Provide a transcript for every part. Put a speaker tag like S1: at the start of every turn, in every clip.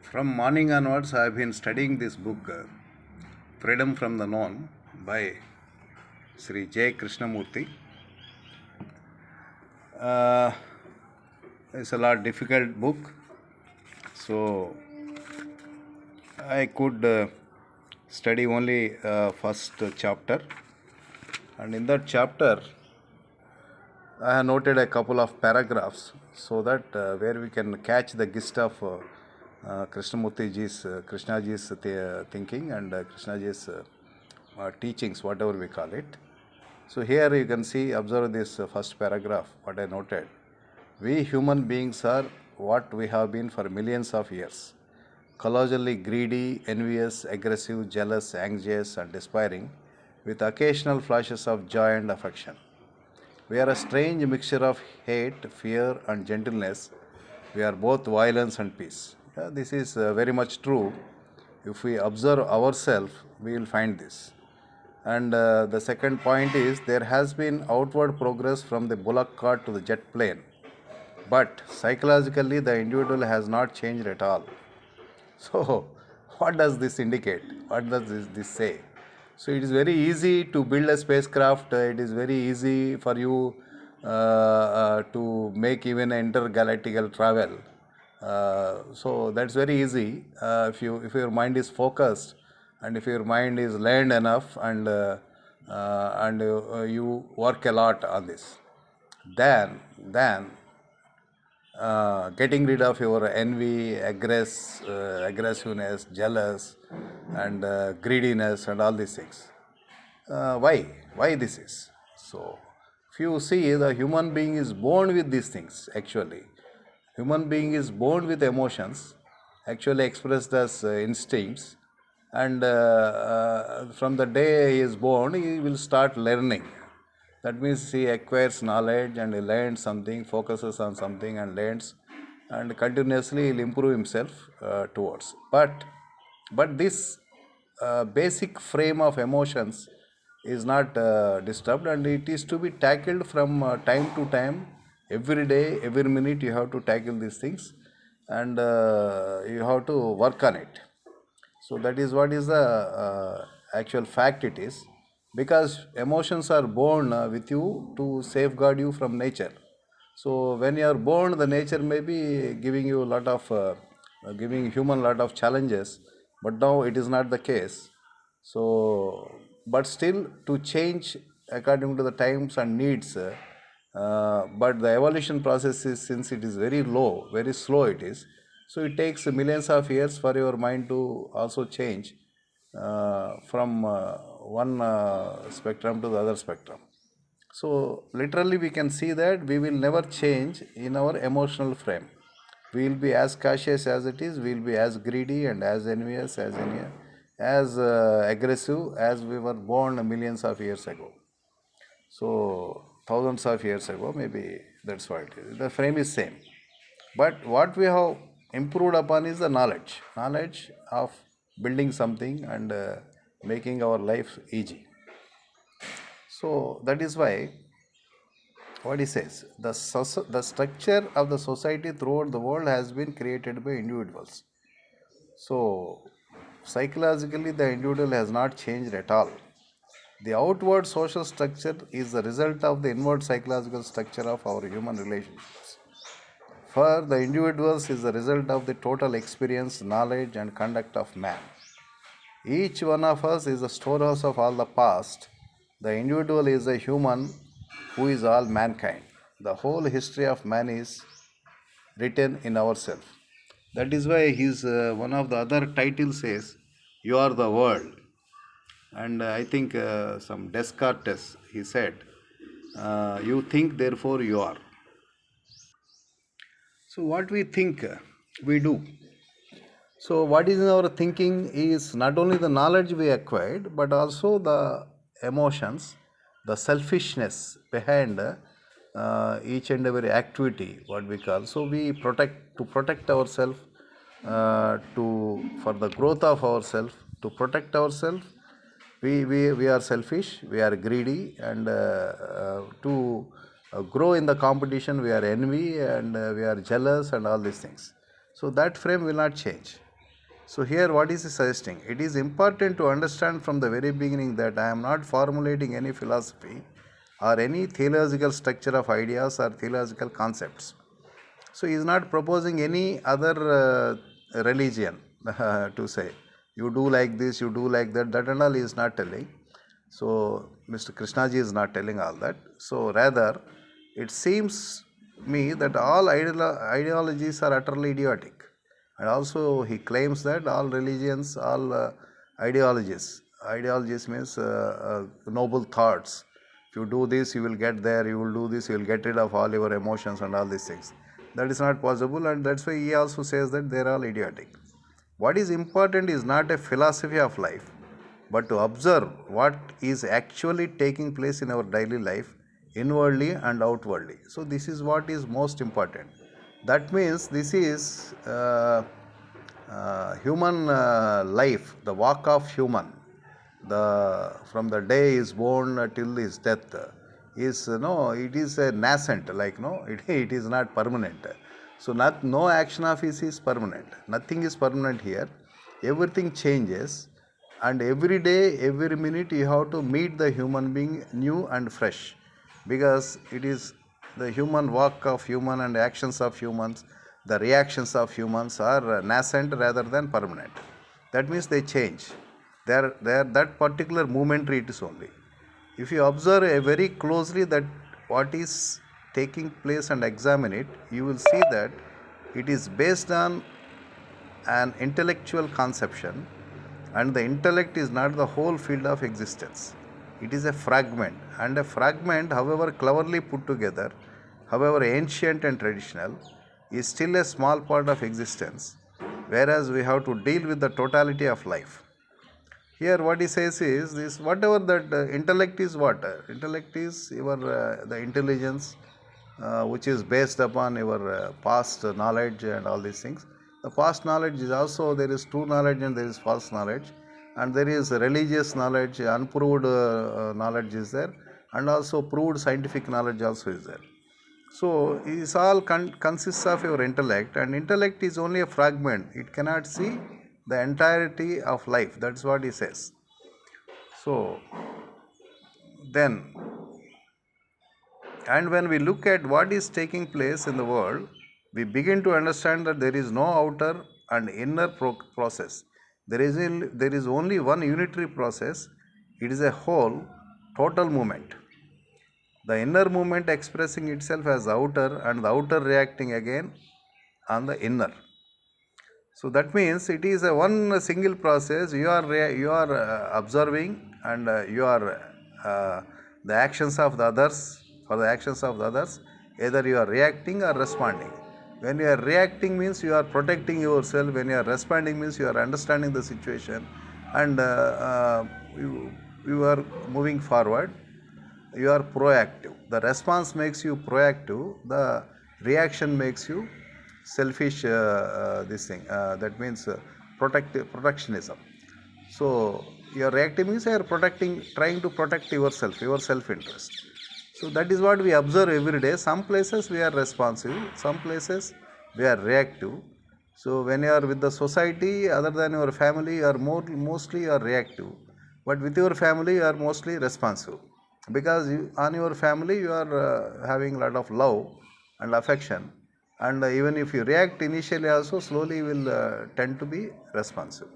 S1: From morning onwards, I have been studying this book, Freedom from the Known, by Sri J Krishna Murthy. Uh, it's a lot difficult book, so I could study only first chapter, and in that chapter, I have noted a couple of paragraphs so that where we can catch the gist of Krishnamurti ji's, Krishna ji's thinking and Krishna ji's teachings, whatever we call it. So here you can see, observe this first paragraph, what I noted. We human beings are what we have been for millions of years, colossally greedy, envious, aggressive, jealous, anxious, and despairing, with occasional flashes of joy and affection. We are a strange mixture of hate, fear, and gentleness. We are both violence and peace. Yeah, this is very much true. If we observe ourselves, we will find this. And the second point is there has been outward progress from the bullock cart to the jet plane. But psychologically, the individual has not changed at all. So, what does this indicate? What does this say? So, it is very easy to build a spacecraft. It is very easy for you to make even intergalactical travel. So that's very easy if your mind is focused and if your mind is learned enough and you work a lot on this. Then getting rid of your envy, aggressiveness, jealous, and greediness, and all these things. Why? Why this is? So, if you see, the human being is born with these things. Actually, human being is born with emotions, actually expressed as instincts, and from the day he is born, he will start learning. That means he acquires knowledge and he learns something, focuses on something and learns, and continuously he'll improve himself towards. But this basic frame of emotions is not disturbed, and it is to be tackled from time to time. Every day, every minute, you have to tackle these things, and you have to work on it. So that is what is the actual fact it is, because emotions are born with you to safeguard you from nature. So when you are born, the nature may be giving you a lot of giving human lot of challenges, but now it is not the case. So, but still to change according to the times and needs. But the evolution process is, since it is very low, very slow it is, so it takes millions of years for your mind to also change from one spectrum to the other spectrum. So literally we can see that we will never change in our emotional frame. We will be as cautious as it is, we will be as greedy and as envious, as aggressive as we were born millions of years ago. So thousands of years ago, maybe that's what it is. The frame is same. But what we have improved upon is the knowledge of building something and making our life easy. So that is why what he says, the structure of the society throughout the world has been created by individuals. So psychologically, the individual has not changed at all. The outward social structure is the result of the inward psychological structure of our human relationships. For the individuals is the result of the total experience, knowledge, and conduct of man. Each one of us is a storehouse of all the past. The individual is a human who is all mankind. The whole history of man is written in ourselves. That is why his one of the other titles says, "You are the world." And I think some Descartes, he said, "You think, therefore you are." So what we think, we do. So what is in our thinking is not only the knowledge we acquired, but also the emotions, the selfishness behind each and every activity, what we call. So we protect ourselves, for the growth of ourselves, to protect ourselves. We are selfish, we are greedy, and to grow in the competition, we are envy and we are jealous and all these things. So that frame will not change. So here what is he suggesting? It is important to understand from the very beginning that I am not formulating any philosophy or any theological structure of ideas or theological concepts. So he is not proposing any other religion to say, you do like this, you do like that, that and all he is not telling. So Mr. Krishnaji is not telling all that. So rather, it seems me that all ideologies are utterly idiotic. And also he claims that all religions, all ideologies means noble thoughts. If you do this, you will get there, you will do this, you will get rid of all your emotions and all these things. That is not possible, and that's why he also says that they are all idiotic. What is important is not a philosophy of life, but to observe what is actually taking place in our daily life, inwardly and outwardly. So this is what is most important. That means this is human life, the walk of human, the from the day he is born till his death is no, it is a nascent, like no, it is not permanent. So no action of his is permanent. Nothing is permanent here. Everything changes, and every day, every minute you have to meet the human being new and fresh, because it is the human walk of human and actions of humans, the reactions of humans are nascent rather than permanent. That means they change. They are that particular momentary it is only. If you observe very closely that what is taking place and examine it, you will see that it is based on an intellectual conception, and the intellect is not the whole field of existence. It is a fragment, and a fragment, however cleverly put together, however ancient and traditional, is still a small part of existence, whereas we have to deal with the totality of life. Here what he says is this: whatever that intellect is, what intellect is your the intelligence which is based upon your past knowledge and all these things. The past knowledge is also, there is true knowledge and there is false knowledge, and there is religious knowledge, unproved knowledge is there, and also proved scientific knowledge also is there. So it all consists of your intellect, and intellect is only a fragment. It cannot see the entirety of life. That's what he says. So then, and when we look at what is taking place in the world, we begin to understand that there is no outer and inner process. There is only one unitary process. It is a whole, total movement. The inner movement expressing itself as outer, and the outer reacting again on the inner. So that means it is a one single process. You are observing, and you are the actions of the others. For the actions of the others, either you are reacting or responding. When you are reacting means you are protecting yourself. When you are responding means you are understanding the situation, and you are moving forward. You are proactive. The response makes you proactive. The reaction makes you selfish. This thing that means protectionism. So your reactive means you are protecting, trying to protect yourself, your self-interest. So that is what we observe every day. Some places we are responsive, some places we are reactive. So when you are with the society, other than your family, you are mostly you are reactive. But with your family, you are mostly responsive, because on your family you are having a lot of love and affection, and even if you react initially also, slowly you will tend to be responsive.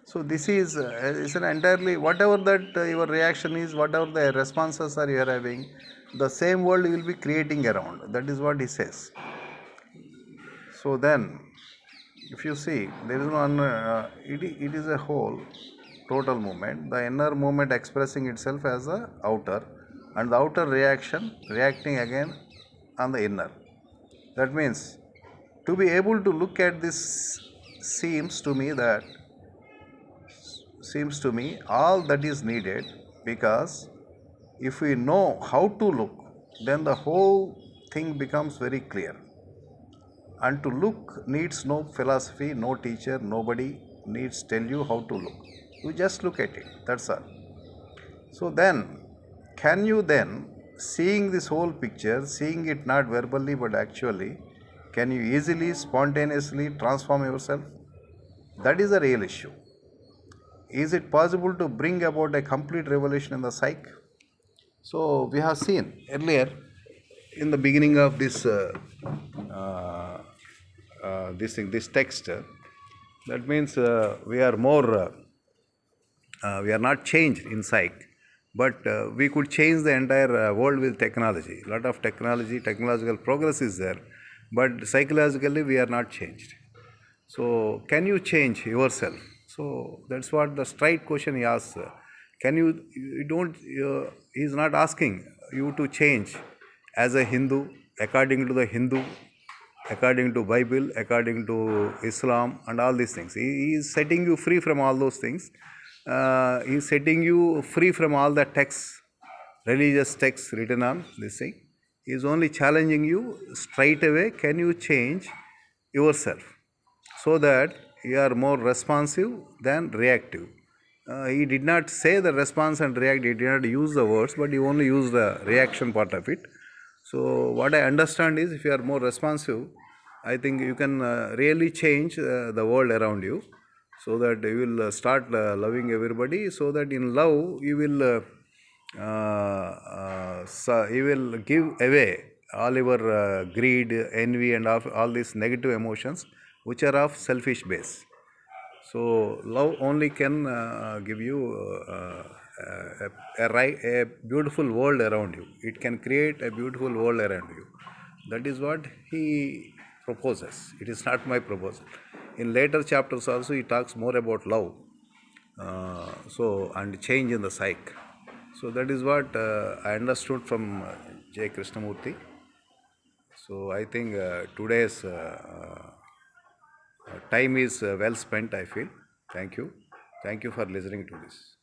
S1: So this is an entirely, whatever that your reaction is, whatever the responses are you are having, the same world you will be creating around. That is what he says. So then, if you see, there is one, it is a whole, total movement. The inner movement expressing itself as the outer, and the outer reacting again on the inner. That means, to be able to look at this seems to me all that is needed, because if we know how to look, then the whole thing becomes very clear. And to look needs no philosophy, no teacher, nobody needs tell you how to look. You just look at it, that's all. So then, can you then, seeing this whole picture, seeing it not verbally but actually, can you easily, spontaneously transform yourself? That is the real issue. Is it possible to bring about a complete revolution in the psyche? So we have seen earlier in the beginning of uh, this text. That means we are not changed in psyche, but we could change the entire world with technology. A lot of technological progress is there, but psychologically we are not changed. So, can you change yourself? So that's what the straight question he asks. Can you? You don't. He is not asking you to change as a Hindu according to the Hindu, according to Bible, according to Islam, and all these things. He is setting you free from all those things. He is setting you free from all the texts, religious texts written on this thing. He is only challenging you straight away. Can you change yourself so that you are more responsive than reactive? He did not say the response and react. He did not use the words, but he only used the reaction part of it. So what I understand is, if you are more responsive, I think you can really change the world around you, so that you will start loving everybody. So that in love you will give away all your greed, envy, and all these negative emotions which are of selfish base. So love only can give you a beautiful world around you. It can create a beautiful world around you. That is what he proposes. It is not my proposal. In later chapters also he talks more about love, and change in the psyche. So that is what I understood from J Krishna Murthy. So I think today's time is well spent, I feel. Thank you. Thank you for listening to this.